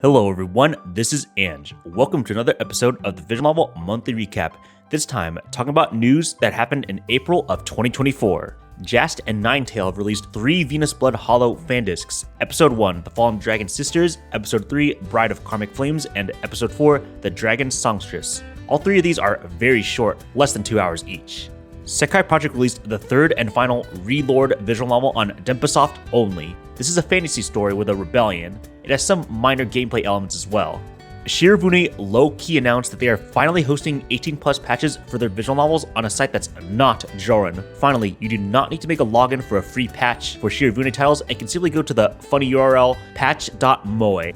Hello everyone, this is Ange. Welcome to another episode of the Visual Novel Monthly Recap, this time talking about news that happened in April of 2024. Jast and Ninetale have released 3 Venus Blood Hollow fan discs, Episode 1, The Fallen Dragon Sisters, Episode 3, Bride of Karmic Flames, and Episode 4, The Dragon Songstress. All 3 of these are very short, less than 2 hours each. Sekai Project released the 3rd and final Relord visual novel on Denpasoft only. This is a fantasy story with a rebellion. It has some minor gameplay elements as well. Shirobune low-key announced that they are finally hosting 18+ patches for their visual novels on a site that's not Joran. Finally, you do not need to make a login for a free patch for Shirobune titles and can simply go to the funny URL patch.moe.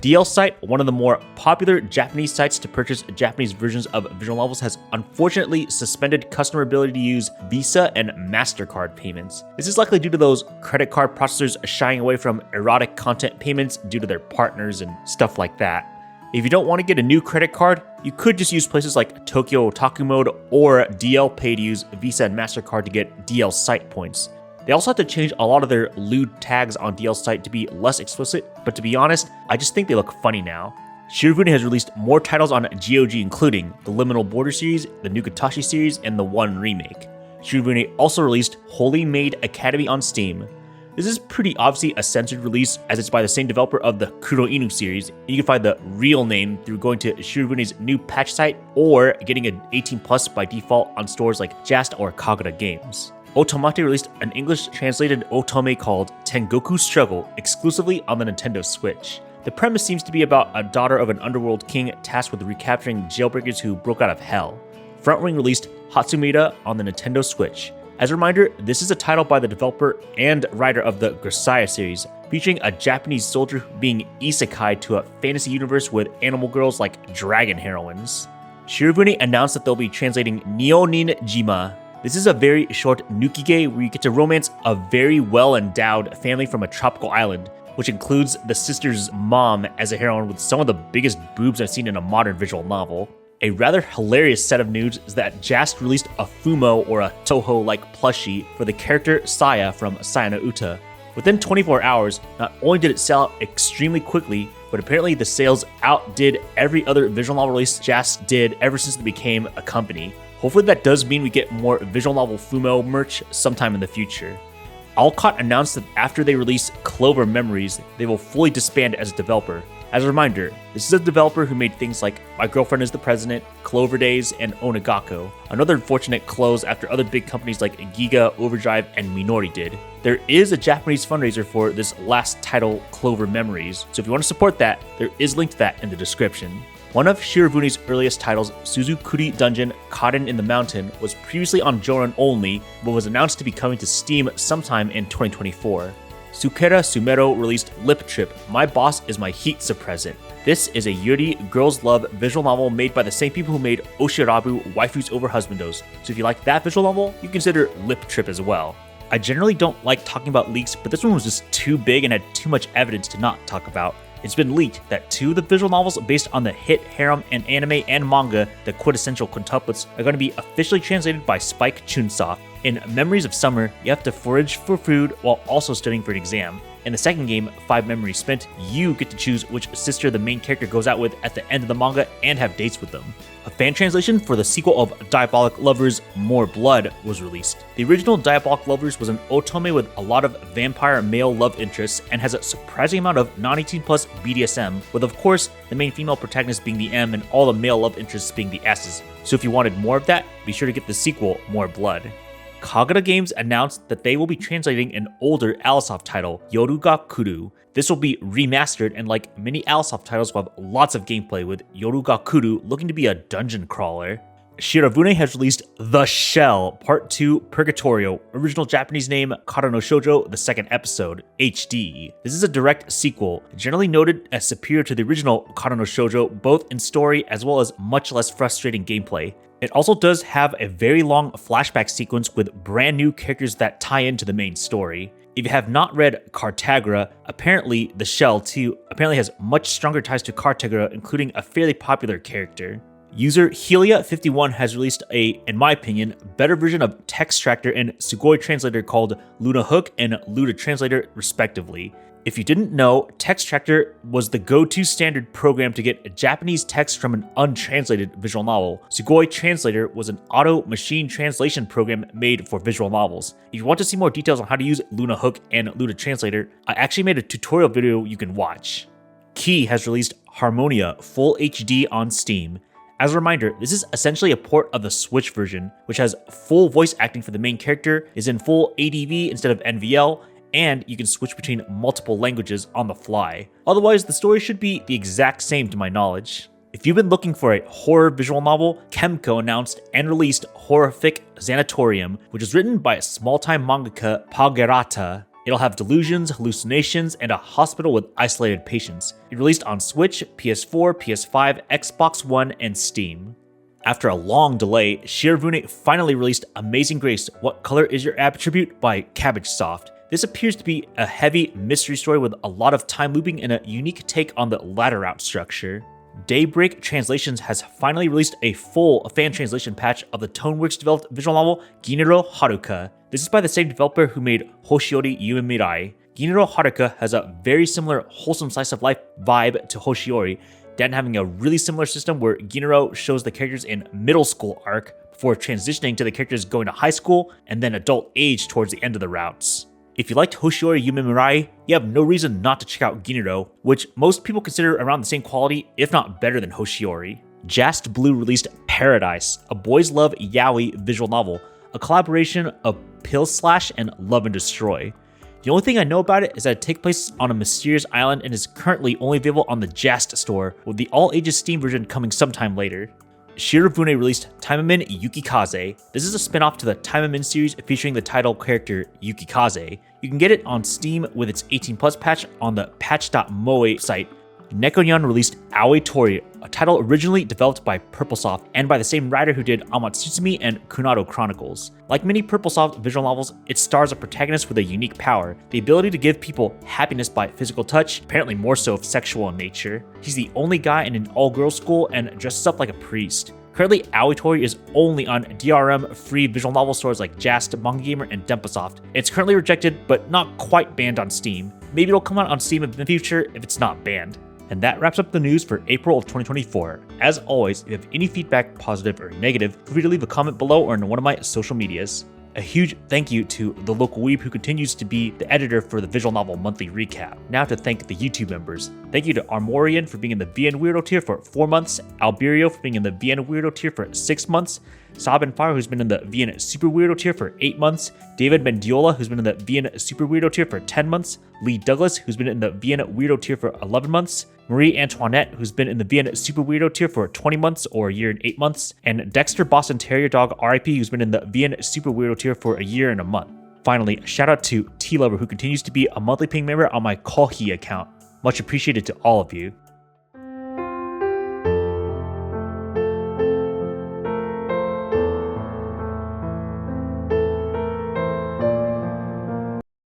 DLSite, one of the more popular Japanese sites to purchase Japanese versions of visual novels, has unfortunately suspended customer ability to use Visa and MasterCard payments. This is likely due to those credit card processors shying away from erotic content payments due to their partners and stuff like that. If you don't want to get a new credit card, you could just use places like Tokyo Otaku Mode or DL Pay to use Visa and MasterCard to get DLSite points. They also have to change a lot of their lewd tags on DLSite to be less explicit, but to be honest, I just think they look funny now. Shirobune has released more titles on GOG, including the Liminal Border series, the Nukatashi series, and the One remake. Shirobune also released Holy Maid Academy on Steam. This is pretty obviously a censored release as it's by the same developer of the Kuro Inu series. You can find the real name through going to Shirobune's new patch site or getting an 18+ by default on stores like Jast or Kagura Games. Otomate released an English translated otome called Tengoku Struggle exclusively on the Nintendo Switch. The premise seems to be about a daughter of an underworld king tasked with recapturing jailbreakers who broke out of hell. Frontwing released Hatsumeda on the Nintendo Switch. As a reminder, this is a title by the developer and writer of the Grisaya series, featuring a Japanese soldier being isekai to a fantasy universe with animal girls like dragon heroines. Shirobune announced that they'll be translating Nionin Jima. This is a very short nukige where you get to romance a very well-endowed family from a tropical island, which includes the sister's mom as a heroine with some of the biggest boobs I've seen in a modern visual novel. A rather hilarious set of news is that Jast released a Fumo or a Toho-like plushie for the character Saya from Sayano Uta. Within 24 hours, not only did it sell out extremely quickly, but apparently the sales outdid every other visual novel release Jast did ever since it became a company. Hopefully that does mean we get more visual novel Fumo merch sometime in the future. Alcott announced that after they release Clover Memories, they will fully disband as a developer. As a reminder, this is a developer who made things like My Girlfriend is the President, Clover Days, and Onigako, another unfortunate close after other big companies like Giga, Overdrive, and Minori did. There is a Japanese fundraiser for this last title, Clover Memories, so if you want to support that, there is a link to that in the description. One of Shirobune's earliest titles, Suzukuri Dungeon Kaden in the Mountain, was previously on Joran only, but was announced to be coming to Steam sometime in 2024. Sukera Sumero released Lip Trip, My Boss is My Hitsu Present. This is a Yuri Girls Love visual novel made by the same people who made Oshirabu Waifus Over Husbandos, so if you like that visual novel, you consider Lip Trip as well. I generally don't like talking about leaks, but this one was just too big and had too much evidence to not talk about. It's been leaked that 2 of the visual novels based on the hit harem and anime and manga, the Quintessential Quintuplets, are going to be officially translated by Spike Chunsoft. In Memories of Summer, you have to forage for food while also studying for an exam. In the second game, 5 Memories Spent, you get to choose which sister the main character goes out with at the end of the manga and have dates with them. A fan translation for the sequel of Diabolic Lovers More Blood was released. The original Diabolic Lovers was an otome with a lot of vampire male love interests and has a surprising amount of non-18+ BDSM, with of course the main female protagonist being the M and all the male love interests being the S's. So if you wanted more of that, be sure to get the sequel, More Blood. Kagura Games announced that they will be translating an older Alisoft title, Yoru ga Kuru. This will be remastered and like many Alisoft titles will have lots of gameplay with Yoru ga Kuru looking to be a dungeon crawler. Shirobune has released The Shell Part 2 Purgatorio, original Japanese name Kara no Shoujo, the second episode, HD. This is a direct sequel, generally noted as superior to the original Kara no Shoujo, both in story as well as much less frustrating gameplay. It also does have a very long flashback sequence with brand new characters that tie into the main story. If you have not read Cartagra, apparently The Shell too has much stronger ties to Cartagra, including a fairly popular character. User Helia51 has released a, in my opinion, better version of Textractor and Sugoi Translator called Luna Hook and Luna Translator respectively. If you didn't know, Textractor was the go-to standard program to get Japanese text from an untranslated visual novel. Sugoi Translator was an auto machine translation program made for visual novels. If you want to see more details on how to use Luna Hook and Luna Translator, I actually made a tutorial video you can watch. Key has released Harmonia Full HD on Steam. As a reminder, this is essentially a port of the Switch version, which has full voice acting for the main character, is in full ADV instead of NVL, and you can switch between multiple languages on the fly. Otherwise, the story should be the exact same to my knowledge. If you've been looking for a horror visual novel, Kemco announced and released Horrific Sanatorium, which is written by small-time mangaka Pagerata. It'll have delusions, hallucinations, and a hospital with isolated patients. It released on Switch, PS4, PS5, Xbox One, and Steam. After a long delay, Shirobune finally released Amazing Grace, What Color Is Your Attribute by Cabbage Soft. This appears to be a heavy mystery story with a lot of time looping and a unique take on the ladder route structure. Daybreak Translations has finally released a full fan translation patch of the Toneworks developed visual novel Ginero Haruka. This is by the same developer who made Hoshiori Yume Mirai. Ginero Haruka has a very similar wholesome slice of life vibe to Hoshiori, Dan having a really similar system where Ginero shows the characters in middle school arc before transitioning to the characters going to high school and then adult age towards the end of the routes. If you liked Hoshiori Yume Mirai, you have no reason not to check out Ginero, which most people consider around the same quality, if not better than Hoshiori. Just Blue released Paradise, a boys love yaoi visual novel, a collaboration of Pill Slash and Love and Destroy. The only thing I know about it is that it takes place on a mysterious island and is currently only available on the Jast store, with the all-ages Steam version coming sometime later. Shirobune released Taimamin Yukikaze. This is a spin-off to the Taimamin series featuring the title character Yukikaze. You can get it on Steam with its 18+ patch on the patch.moe site. Nekonyan released Aoi Tori, a title originally developed by Purplesoft and by the same writer who did Amatsutsumi and Kunado Chronicles. Like many Purplesoft visual novels, it stars a protagonist with a unique power, the ability to give people happiness by physical touch, apparently more so if sexual in nature. He's the only guy in an all-girls school and dresses up like a priest. Currently, Aoi Tori is only on DRM-free visual novel stores like Jast, Manga Gamer, and Dempasoft. It's currently rejected, but not quite banned on Steam. Maybe it'll come out on Steam in the future if it's not banned. And that wraps up the news for April of 2024. As always, if you have any feedback, positive or negative, feel free to leave a comment below or in one of my social medias. A huge thank you to the local weeb who continues to be the editor for the Visual Novel Monthly Recap. Now to thank the YouTube members. Thank you to Armorian for being in the VN Weirdo tier for 4 months, Alberio for being in the VN Weirdo tier for 6 months, Saab and Fire who's been in the VN Super Weirdo tier for 8 months, David Mendiola who's been in the VN Super Weirdo tier for 10 months, Lee Douglas who's been in the VN Weirdo tier for 11 months, Marie Antoinette, who's been in the VN Super Weirdo tier for 20 months or a year and 8 months, and Dexter Boston Terrier Dog RIP, who's been in the VN Super Weirdo tier for a year and a month. Finally, shout out to T-Lover, who continues to be a monthly paying member on my Kohi account. Much appreciated to all of you.